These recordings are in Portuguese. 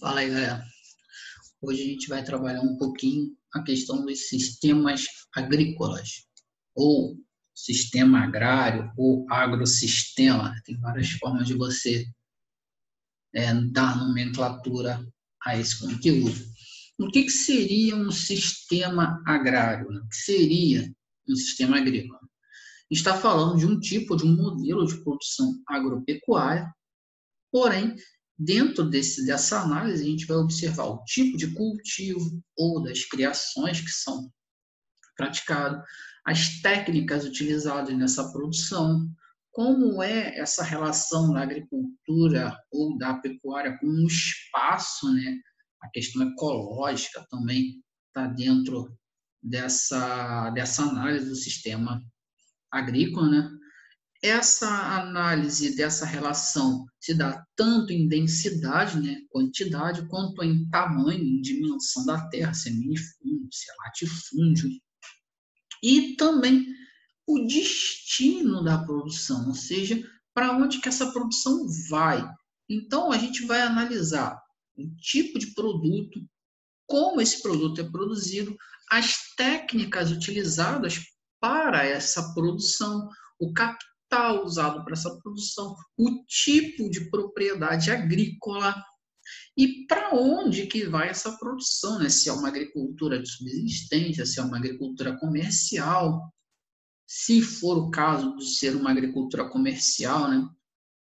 Fala aí, galera. Hoje a gente vai trabalhar um pouquinho a questão dos sistemas agrícolas, ou sistema agrário, ou agrossistema. Tem várias formas de você dar nomenclatura a esse conteúdo. O que seria um sistema agrário? O que seria um sistema agrícola? Está falando de um tipo, de um modelo de produção agropecuária, porém, dentro dessa análise, a gente vai observar o tipo de cultivo ou das criações que são praticadas, as técnicas utilizadas nessa produção, como é essa relação da agricultura ou da pecuária com o espaço, né? A questão ecológica também está dentro dessa análise do sistema agrícola, né? Essa análise dessa relação se dá tanto em densidade, né, quantidade, quanto em tamanho, em dimensão da terra, se é minifúndio, se é latifúndio, e também o destino da produção, ou seja, para onde que essa produção vai. Então, a gente vai analisar o tipo de produto, como esse produto é produzido, as técnicas utilizadas para essa produção, o capital usado para essa produção, o tipo de propriedade agrícola e para onde que vai essa produção, né? Se é uma agricultura de subsistência, se é uma agricultura comercial, se for o caso de ser uma agricultura comercial, né?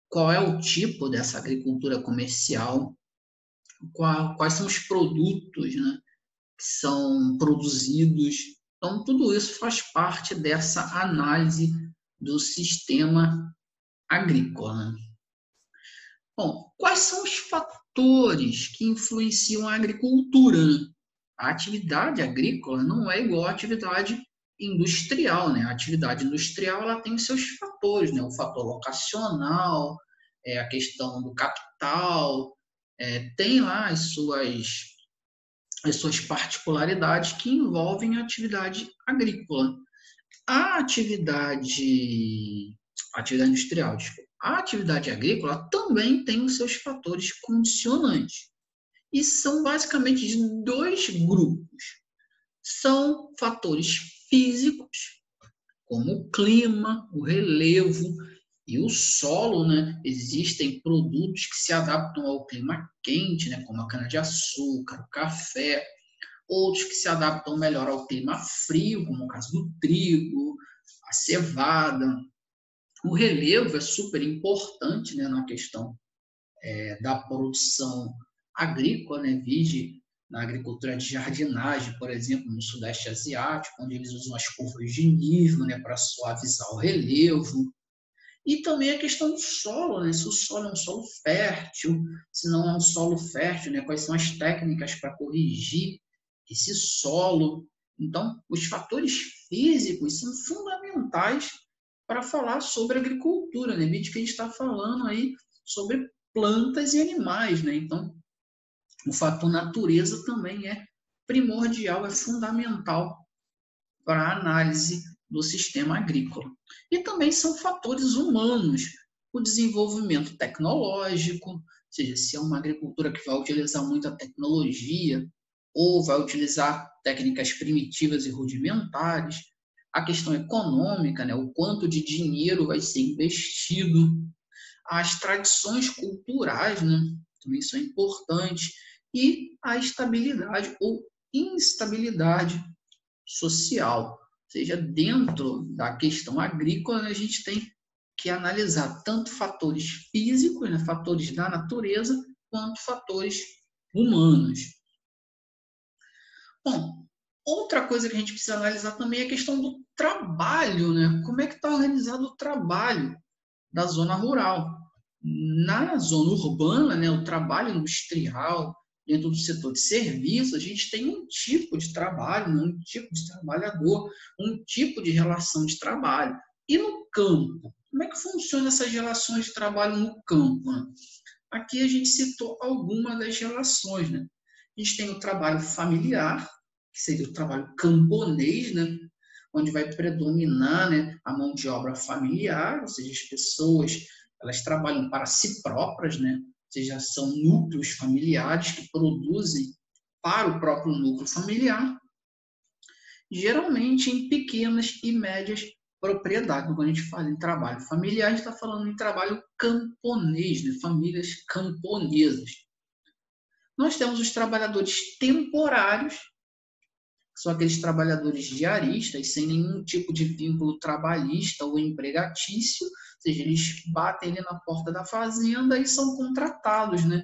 Qual é o tipo dessa agricultura comercial? Quais são os produtos, né, que são produzidos? Então, tudo isso faz parte dessa análise do sistema agrícola. Bom, quais são os fatores que influenciam a agricultura? A atividade agrícola não é igual à atividade industrial, né? A atividade industrial ela tem seus fatores, né? O fator locacional, a questão do capital, tem lá as suas particularidades que envolvem a atividade agrícola. A atividade industrial, desculpa. A atividade agrícola também tem os seus fatores condicionantes. E são basicamente de dois grupos. São fatores físicos, como o clima, o relevo e o solo, né? Existem produtos que se adaptam ao clima quente, né? Como a cana-de-açúcar, o café. Outros que se adaptam melhor ao clima frio, como o caso do trigo, a cevada. O relevo é super importante, né, na questão da produção agrícola, né? Vide na agricultura de jardinagem, por exemplo, no Sudeste Asiático, onde eles usam as curvas de nível, né, para suavizar o relevo. E também a questão do solo, né? Se o solo é um solo fértil, se não é um solo fértil, né? Quais são as técnicas para corrigir esse solo. Então, os fatores físicos são fundamentais para falar sobre agricultura, né? Vídeo que a gente está falando aí sobre plantas e animais, né? Então, o fator natureza também é primordial, é fundamental para a análise do sistema agrícola. E também são fatores humanos, o desenvolvimento tecnológico, ou seja, se é uma agricultura que vai utilizar muita tecnologia ou vai utilizar técnicas primitivas e rudimentares, a questão econômica, né, o quanto de dinheiro vai ser investido, as tradições culturais, né, também são importantes, e a estabilidade ou instabilidade social. Ou seja, dentro da questão agrícola, a gente tem que analisar tanto fatores físicos, né, fatores da natureza, quanto fatores humanos. Bom, outra coisa que a gente precisa analisar também é a questão do trabalho, né? Como é que está organizado o trabalho da zona rural? Na zona urbana, né, o trabalho industrial, dentro do setor de serviços, a gente tem um tipo de trabalho, um tipo de trabalhador, um tipo de relação de trabalho. E no campo? Como é que funcionam essas relações de trabalho no campo, né? Aqui a gente citou algumas das relações, né? A gente tem o trabalho familiar, que seria o trabalho camponês, né? Onde vai predominar, né, a mão de obra familiar, ou seja, as pessoas elas trabalham para si próprias, né? seja, são núcleos familiares que produzem para o próprio núcleo familiar, geralmente em pequenas e médias propriedades. Quando a gente fala em trabalho familiar, a gente está falando em trabalho camponês, né? Famílias camponesas. Nós temos os trabalhadores temporários, que são aqueles trabalhadores diaristas, sem nenhum tipo de vínculo trabalhista ou empregatício, ou seja, eles batem ali na porta da fazenda e são contratados, né,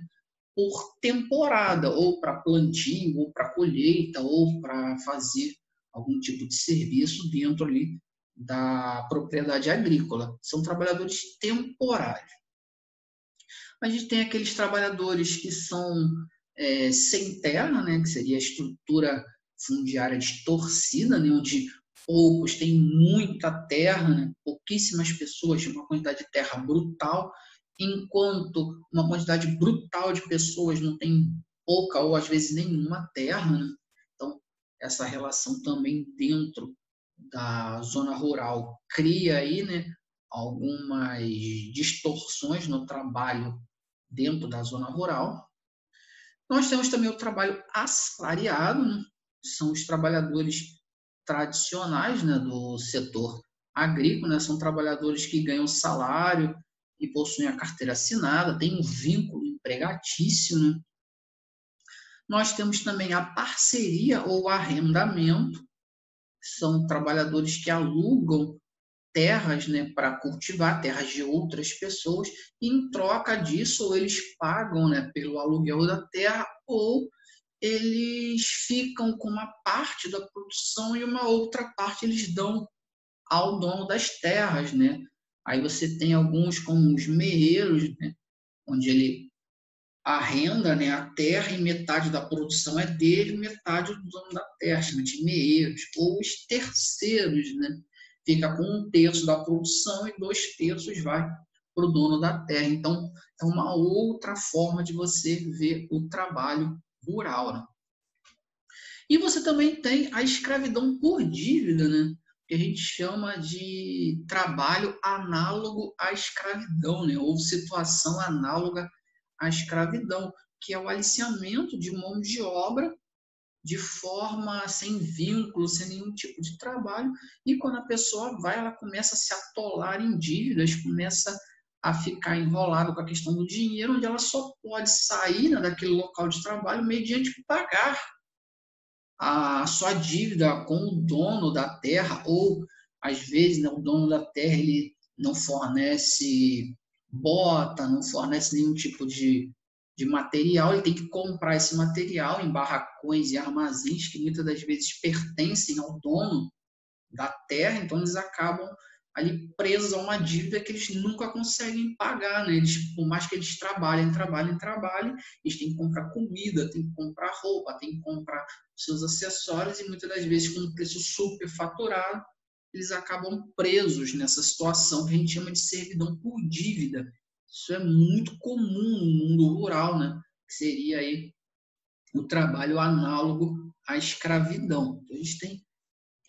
por temporada, ou para plantio, ou para colheita, ou para fazer algum tipo de serviço dentro ali da propriedade agrícola. São trabalhadores temporários. A gente tem aqueles trabalhadores que são sem terra, né, que seria a estrutura fundiária distorcida, né, onde poucos têm muita terra, né, pouquíssimas pessoas têm uma quantidade de terra brutal, enquanto uma quantidade brutal de pessoas não tem pouca ou às vezes nenhuma terra, né? Então, essa relação também dentro da zona rural cria aí, né, algumas distorções no trabalho dentro da zona rural. Nós temos também o trabalho assalariado, né? São os trabalhadores tradicionais, né, do setor agrícola, né? São trabalhadores que ganham salário e possuem a carteira assinada, têm um vínculo empregatício, né? Nós temos também a parceria ou arrendamento, são trabalhadores que alugam terras, né, para cultivar, terras de outras pessoas, e em troca disso, ou eles pagam, né, pelo aluguel da terra, ou eles ficam com uma parte da produção e uma outra parte eles dão ao dono das terras, né? Aí você tem alguns como os meeiros, né, onde ele arrenda, né, a terra e metade da produção é dele, metade do dono da terra, chama de meeiros, ou os terceiros, né? Fica com 1/3 da produção e 2/3 vai para o dono da terra. Então, é uma outra forma de você ver o trabalho rural, né? E você também tem a escravidão por dívida, né? Que a gente chama de trabalho análogo à escravidão, né? Ou situação análoga à escravidão, que é o aliciamento de mão de obra de forma sem vínculo, sem nenhum tipo de trabalho, e quando a pessoa vai, ela começa a se atolar em dívidas, começa a ficar enrolada com a questão do dinheiro, onde ela só pode sair, né, daquele local de trabalho mediante pagar a sua dívida com o dono da terra, ou às vezes, né, o dono da terra ele não fornece bota, não fornece nenhum tipo de material, ele tem que comprar esse material em barracões e armazéns que muitas das vezes pertencem ao dono da terra, então eles acabam ali presos a uma dívida que eles nunca conseguem pagar, né? Eles, por mais que eles trabalhem, eles têm que comprar comida, têm que comprar roupa, têm que comprar seus acessórios e muitas das vezes com um preço superfaturado, eles acabam presos nessa situação que a gente chama de servidão por dívida. Isso é muito comum no mundo rural, né? Que seria aí o trabalho análogo à escravidão. Então, a gente tem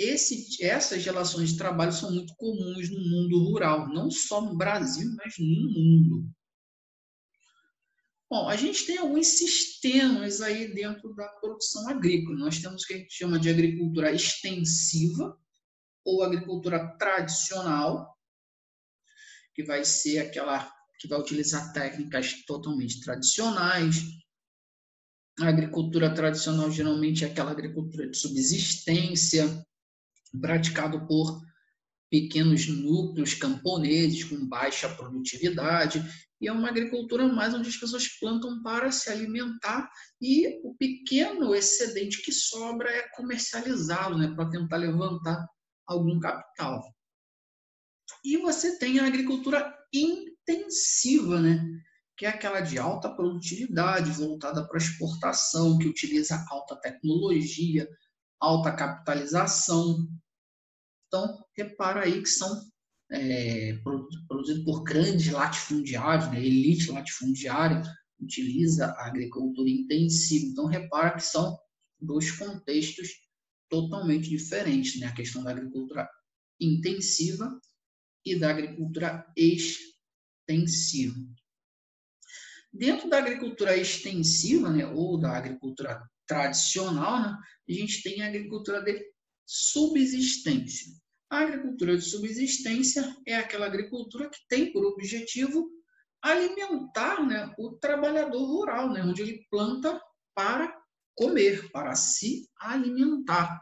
essas relações de trabalho são muito comuns no mundo rural, não só no Brasil, mas no mundo. Bom, a gente tem alguns sistemas aí dentro da produção agrícola. Nós temos o que a gente chama de agricultura extensiva ou agricultura tradicional, que vai ser aquela que vai utilizar técnicas totalmente tradicionais. A agricultura tradicional geralmente é aquela agricultura de subsistência, praticado por pequenos núcleos camponeses com baixa produtividade, e é uma agricultura mais onde as pessoas plantam para se alimentar e o pequeno excedente que sobra é comercializado, né, para tentar levantar algum capital. E você tem a agricultura intensiva, né, que é aquela de alta produtividade, voltada para a exportação, que utiliza alta tecnologia, alta capitalização. Então, repara aí que são produzidos por grandes latifundiários, né? Elite latifundiária utiliza a agricultura intensiva. Então, repara que são dois contextos totalmente diferentes, né? A questão da agricultura intensiva e da agricultura extensiva. Dentro da agricultura extensiva, né, ou da agricultura tradicional, né, a gente tem a agricultura de subsistência. A agricultura de subsistência é aquela agricultura que tem por objetivo alimentar, né, o trabalhador rural, né, onde ele planta para comer, para se alimentar.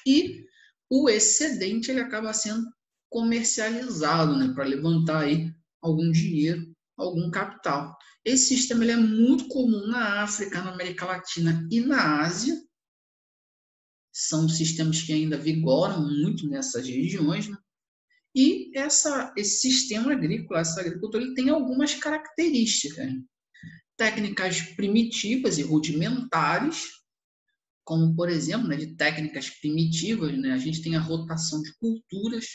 E o excedente ele acaba sendo comercializado, né, para levantar aí algum dinheiro, algum capital. Esse sistema ele é muito comum na África, na América Latina e na Ásia. São sistemas que ainda vigoram muito nessas regiões, né? E esse sistema agrícola, essa agricultura, ele tem algumas características. Né? Técnicas primitivas e rudimentares, como, por exemplo, né, de técnicas primitivas, né, a gente tem a rotação de culturas,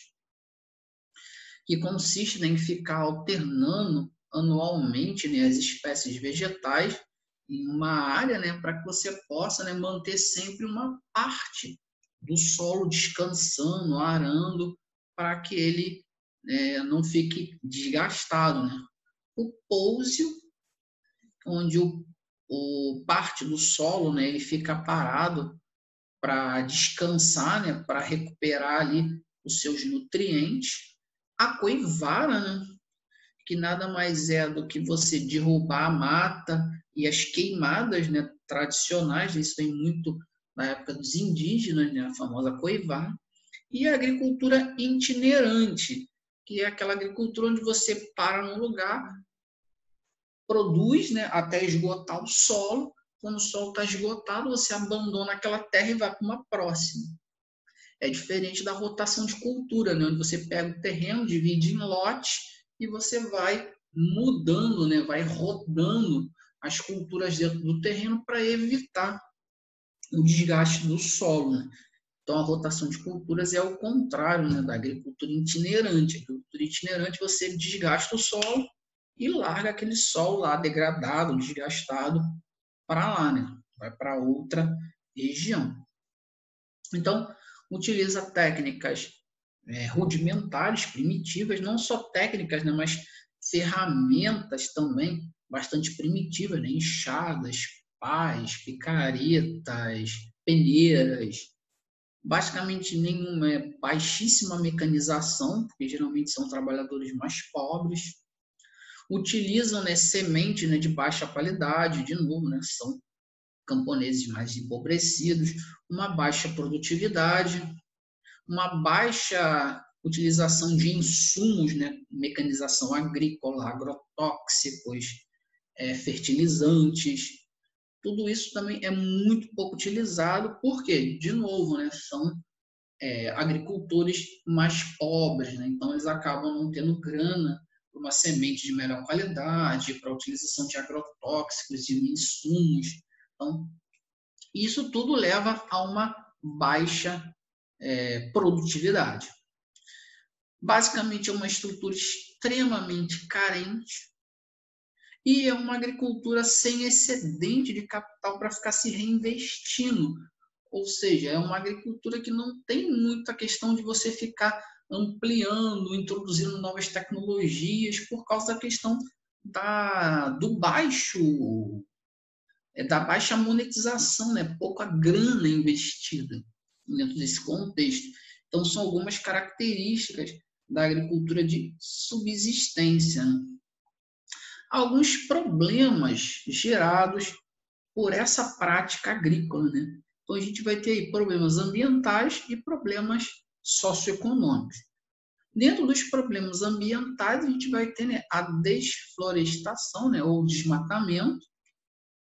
que consiste, né, em ficar alternando anualmente, né, as espécies vegetais em uma área, né, para que você possa, né, manter sempre uma parte do solo descansando, arando, para que ele não fique desgastado. Né? O pousio, onde parte do solo, né, ele fica parado para descansar, né, para recuperar ali os seus nutrientes. A coivara, né, que nada mais é do que você derrubar a mata e as queimadas, né, tradicionais, isso vem muito na época dos indígenas, né, a famosa coivara, e a agricultura itinerante, que é aquela agricultura onde você para num lugar, produz, né, até esgotar o solo, quando o solo está esgotado, você abandona aquela terra e vai para uma próxima. É diferente da rotação de cultura, né, onde você pega o terreno, divide em lotes, e você vai mudando, né, vai rodando as culturas dentro do terreno para evitar o desgaste do solo. Né? Então, a rotação de culturas é o contrário, né, da agricultura itinerante. A agricultura itinerante, você desgasta o solo e larga aquele solo lá degradado, desgastado, para lá, né? Vai para outra região. Então, utiliza técnicas rudimentares, primitivas, não só técnicas, né, mas ferramentas também bastante primitivas, né, enxadas, pás, picaretas, peneiras, basicamente nenhuma, baixíssima mecanização, porque geralmente são trabalhadores mais pobres, utilizam, né, semente, né, de baixa qualidade, de novo, né, são camponeses mais empobrecidos, uma baixa produtividade, uma baixa utilização de insumos, né, mecanização agrícola, agrotóxicos, fertilizantes, tudo isso também é muito pouco utilizado, porque, de novo, né, são agricultores mais pobres, né, então eles acabam não tendo grana para uma semente de melhor qualidade, para a utilização de agrotóxicos e insumos. Então, isso tudo leva a uma baixa produtividade. Basicamente, é uma estrutura extremamente carente e é uma agricultura sem excedente de capital para ficar se reinvestindo. Ou seja, é uma agricultura que não tem muita questão de você ficar ampliando, introduzindo novas tecnologias por causa da questão da baixa monetização, né? Pouca grana investida dentro desse contexto. Então, são algumas características da agricultura de subsistência. Né? Alguns problemas gerados por essa prática agrícola. Né? Então, a gente vai ter aí problemas ambientais e problemas socioeconômicos. Dentro dos problemas ambientais, a gente vai ter, né, a desflorestação, né, ou desmatamento,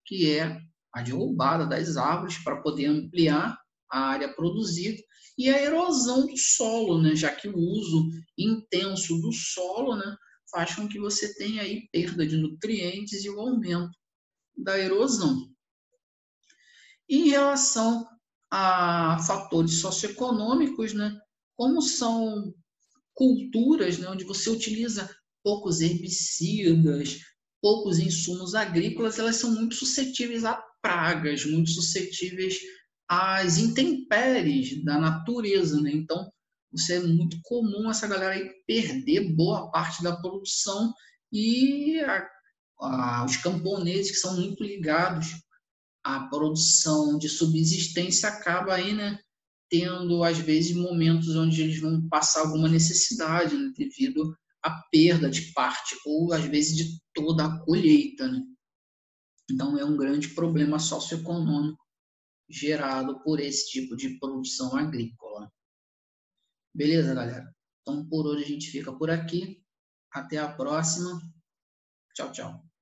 que é a derrubada das árvores para poder ampliar a área produzida, e a erosão do solo, né? Já que o uso intenso do solo, né, faz com que você tenha aí perda de nutrientes e o aumento da erosão. Em relação a fatores socioeconômicos, né, como são culturas, né, onde você utiliza poucos herbicidas, poucos insumos agrícolas, elas são muito suscetíveis a pragas, muito suscetíveis às intempéries da natureza, né? Então, isso é muito comum essa galera aí perder boa parte da produção e os camponeses, que são muito ligados à produção de subsistência, acaba aí, né, tendo, às vezes, momentos onde eles vão passar alguma necessidade, né, devido à perda de parte, ou, às vezes, de toda a colheita, né? Então, é um grande problema socioeconômico gerado por esse tipo de produção agrícola. Beleza, galera? Então, por hoje a gente fica por aqui. Até a próxima. Tchau, tchau.